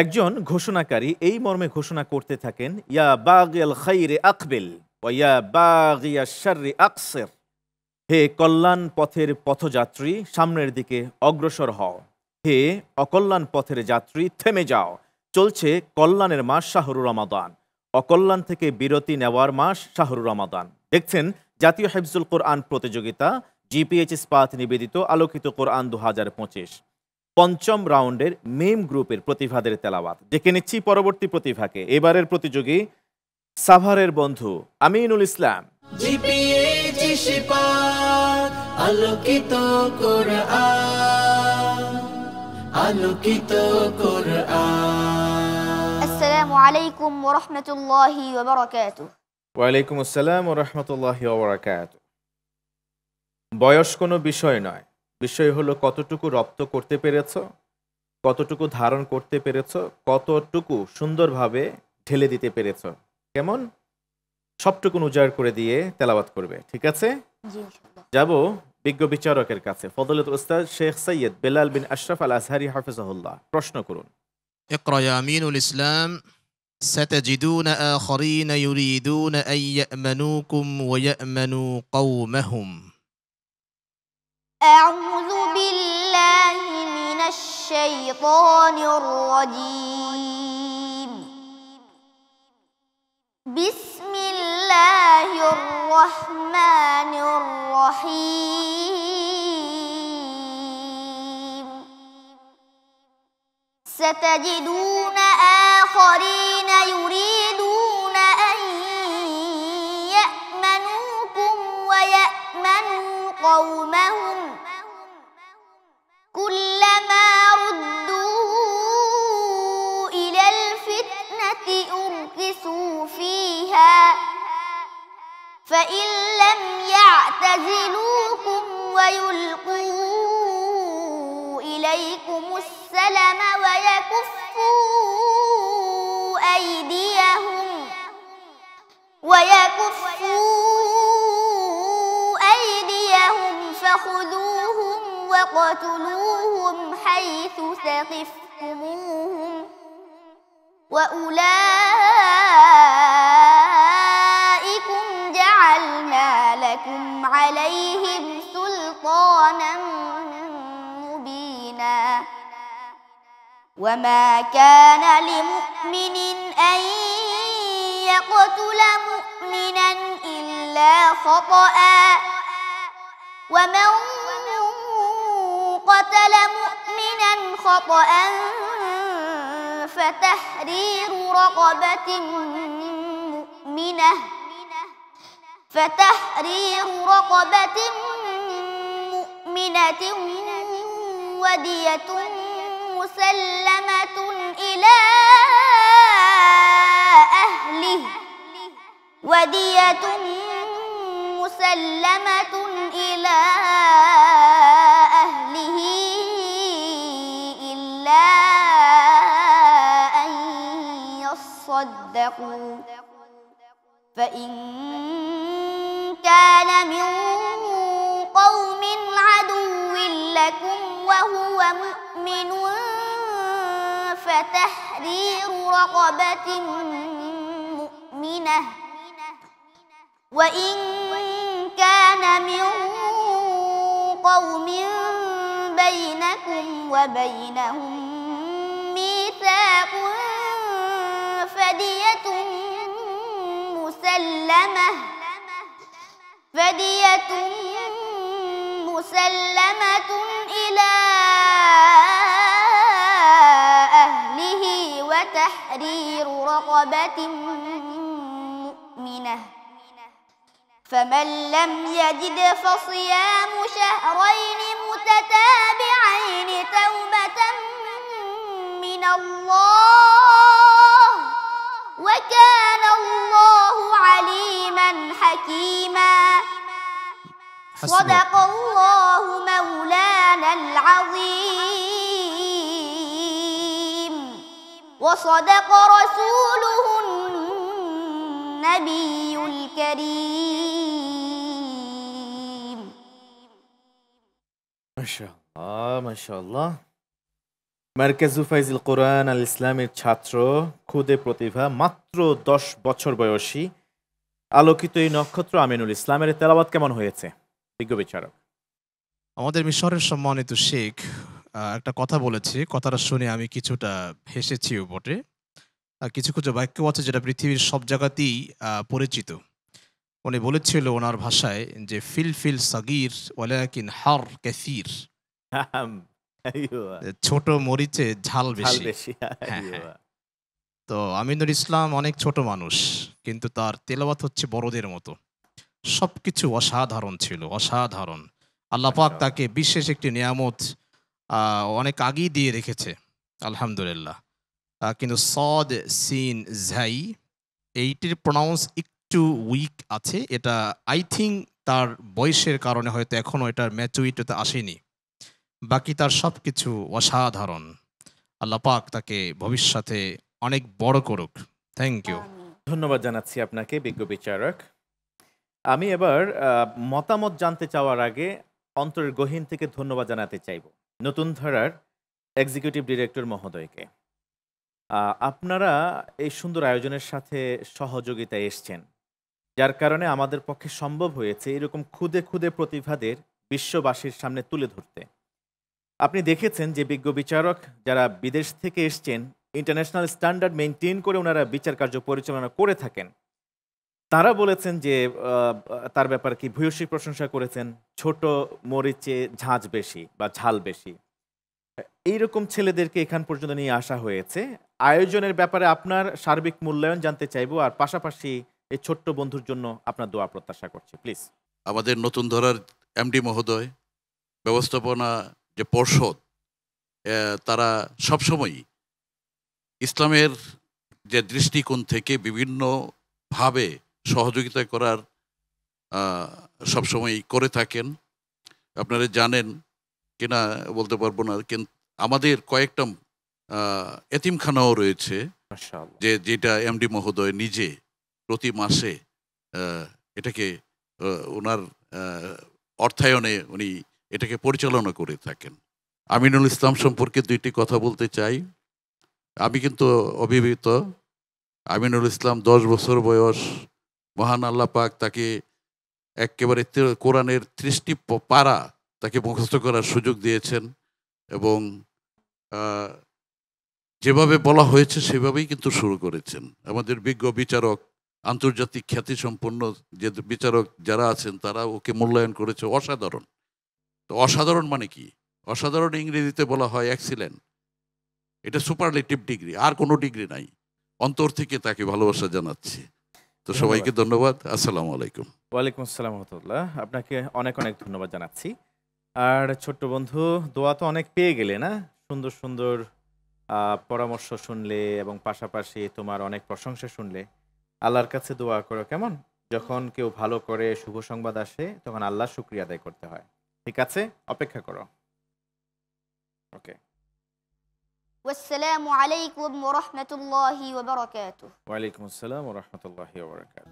একজন ঘোষণাকারী এই মর্মে ঘোষণা করতে থাকেন, ইয়া বাগিয়াল খাইরে আকবিল ওয়া ইয়া বাগিয়াশ শাররি আকসির। হে কল্যাণ পথের পথযাত্রী, সামনের দিকে অগ্রসর হও। হে অকল্যাণ পথের যাত্রী, থেমে যাও। চলছে কল্যাণের মাস শাহরুর রমাদান, অকল্যাণ থেকে বিরতি নেওয়ার মাস শাহরুর রমাদান। দেখছেন জাতীয় হিফজুল কোরআন প্রতিযোগিতা, জিপিএইচ ইস্পাত নিবেদিত আলোকিত কোরআন ২০২৫ পঞ্চম রাউন্ডের মিম গ্রুপের প্রতিভাদের তেলাওয়াত। ডেকে নিচ্ছি পরবর্তী প্রতিভাকে। এবারের প্রতিযোগী সাভারের বন্ধু আমিনুল ইসলাম। জিপিএইচ ইস্পাত আলোকিত কোরআন, আলোকিত কোরআন। আসসালামু আলাইকুম ওয়া রাহমাতুল্লাহি ওয়া বারাকাতুহু। ওয়ালাইকুম আসসালাম ওয়া রাহমাতুল্লাহি ওয়া বারাকাতুহু। বয়স কোনো বিষয় নয়, বিষয় হলো কতটুকু রপ্ত করতে পেরেছো, কতটুকু ধারণ করতে পেরেছো, কতটুকু সুন্দরভাবে ঢেলে দিতে পেরেছো। কেমন? সবটুকুন উজাড় করে দিয়ে তেলাওয়াত করবে, ঠিক আছে? জি ইনশাআল্লাহ। যাব বিজ্ঞ বিচারকের কাছে। ফজলত উস্তাদ শেখ সৈয়দ বেলাল বিন আশরাফ আল আজহারি হাফিজাহুল্লাহ, প্রশ্ন করুন। اقرأ يا أمين الإسلام. ستجدون آخرين يريدون أن يأمنوكم ويأمنوا قومهم. أعوذ بالله من الشيطان الرجيم. بسم الله الرحمن الرحيم. ستجدون آخرين يريدون أن يأمنوكم ويأمنوا قومهم كلما ردوا إلى الفتنة أركسوا فيها فإن لم يعتزلوكم ويلقوا إليكم السلم ويكفوا أيديهم فخذوهم واقتلوهم حيث ثقفتموهم وأولئكم جعلنا لكم عليهم سلطانا مبينا وما كان لمؤمن أن يقتل مؤمنا إلا خطأ ومن قتل مؤمنا خطأ فتحرير رقبة مؤمنة ودية مسلمة إلى أهله إلا أن يصدقوا فإن كان من قوم عدو لكم وهو مؤمن فتحرير رقبة مؤمنة وإن كان من قوم بينكم وبينهم ميثاق فدية مسلمة إلى أهله وتحرير رقبة مؤمنة فمن لم يجد فصيام شهرين متتابعين توبة من الله وكان الله عليما حكيما صدق الله مولانا العظيم وصدق رسوله النبي الكريم মাশাআল্লাহ মাশাআল্লাহ। মার্কাজু ফাইজুল কোরআন আল ইসলামের ছাত্র, খুদে প্রতিভা, মাত্র 10 বছর বয়সী আলোকিত এই নক্ষত্র আমিনুল ইসলামের তেলাওয়াত কেমন হয়েছে বিজ্ঞ বিচারক? আমাদের মিশরের সম্মানিত শেখ একটা কথা বলেছে, কথাটা শুনে আমি কিছুটা হেসেছিও বটে। কিছু কিছু বাক্য আছে যেটা পৃথিবীর সব জায়গাতেই পরিচিত। উনি বলেছিল ওনার ভাষায় যে ফিল ফিল সাগির ওয়ালাকিন হার কাসির, আইয়ুয়া, ছোট মরিচে ঝাল ঝাল বেশি। বেশি। হ্যাঁ, আইয়ুয়া। তো আমিনুল ইসলাম অনেক ছোট মানুষ, কিন্তু তার তেলাওয়াত হচ্ছে বড়দের মতো। সবকিছু অসাধারণ ছিল, অসাধারণ। আল্লাহ পাক মাশাআল্লাহ। তাকে বিশেষ একটি নিয়ামত অনেক আগেই দিয়ে রেখেছে, আলহামদুলিল্লাহ। কিন্তু সদ সিন ঝাই এইটির প্রনাউন্স একটু উইক আছে। এটা আই থিঙ্ক তার বয়সের কারণে হয়তো এখনো এটার ম্যাচুরিটিতে আসেনি। বাকি তার সব কিছু অসাধারণ। আল্লাহ পাক তাকে ভবিষ্যতে অনেক বড় করুক। Thank you. آمين. ধন্যবাদ জানাচ্ছি আপনাকে বিজ্ঞ বিচারক। আমি এবার মতামত জানতে চাওয়ার আগে অন্তরের গহীন থেকে ধন্যবাদ জানাতে চাইব নতুন ধারার এক্সিকিউটিভ ডিরেক্টর মহোদয়কে। আপনারা এই সুন্দর আয়োজনের সাথে সহযোগিতায় এসছেন, যার কারণে আমাদের পক্ষে সম্ভব হয়েছে এরকম খুদে খুদে প্রতিভাদের বিশ্ববাসীর সামনে তুলে ধরতে। আপনি দেখেছেন যে বিজ্ঞ বিচারক যারা বিদেশ থেকে এসছেন, ইন্টারন্যাশনাল স্ট্যান্ডার্ড মেনটেন করে ওনারা বিচার কার্য পরিচালনা করে থাকেন। তারা বলেছেন যে তার ব্যাপারে কি ভূয়সী প্রশংসা করেছেন, ছোট মরিচে ঝাঁঝ বেশি বা ঝাল বেশি। এইরকম ছেলেদেরকে এখান পর্যন্ত নিয়ে আসা হয়েছে। আয়োজনের ব্যাপারে আপনার সার্বিক মূল্যায়ন জানতে চাইবো, আর পাশাপাশি এই ছোট্ট বন্ধুর জন্য আপনার দোয়া প্রত্যাশা করছি, প্লিজ। আমাদের নতুন ধরার এমডি মহোদয়, ব্যবস্থাপনা যে পর্ষদ, তারা সবসময়ই ইসলামের যে দৃষ্টিকোণ থেকে বিভিন্নভাবে সহযোগিতা করার সবসময়ই করে থাকেন। আপনারা জানেন কিনা বলতে পারবো না, কিন্তু আমাদের কয়েকটা এতিমখানাও রয়েছে, মাশাআল্লাহ। যেটা এমডি মহোদয় নিজে প্রতি মাসে এটাকে ওনার অর্থায়নে উনি এটাকে পরিচালনা করে থাকেন। আমিনুল ইসলাম সম্পর্কে দুইটি কথা বলতে চাই। আমি কিন্তু অবিবাহিত। আমিনুল ইসলাম 10 বছর বয়স, মহান আল্লাহ পাক তাকে একেবারে কোরআনের 30টি পারা তাকে মুখস্থ করার সুযোগ দিয়েছেন, এবং যেভাবে বলা হয়েছে সেভাবেই কিন্তু শুরু করেছেন। আমাদের বিজ্ঞ বিচারক, আন্তর্জাতিক খ্যাতিসম্পন্ন যে বিচারক যারা আছেন, তারা ওকে মূল্যায়ন করেছে অসাধারণ। তো অসাধারণ মানে কি? অসাধারণ ইংরেজিতে বলা হয় এক্সিলেন্ট। এটা সুপারলেটিভ ডিগ্রি, আর কোনো ডিগ্রি নাই। অন্তর থেকে তাকে ভালোবাসা জানাচ্ছি। তো সবাইকে ধন্যবাদ। আসসালামু আলাইকুম। ওয়ালাইকুম আসসালাম রহমতুল্লাহ। আপনাকে অনেক অনেক ধন্যবাদ জানাচ্ছি। আর ছোট্ট বন্ধু, দোয়া তো অনেক পেয়ে গেলে না? সুন্দর সুন্দর পরামর্শ শুনলে এবং পাশাপাশি তোমার অনেক প্রশংসা শুনলে। আল্লাহর কাছে দোয়া করো কেমন? যখন কেউ ভালো করে, শুভ সংবাদ আসে, তখন আল্লাহর শুকরিয়া আদায় করতে হয়। ঠিক আছে, অপেক্ষা করো। ওকে। والسلام عليكم ورحمة الله وبركاته. ওয়ালাইকুম আসসালাম ওয়া রাহমাতুল্লাহি ওয়া বারাকাতুহু।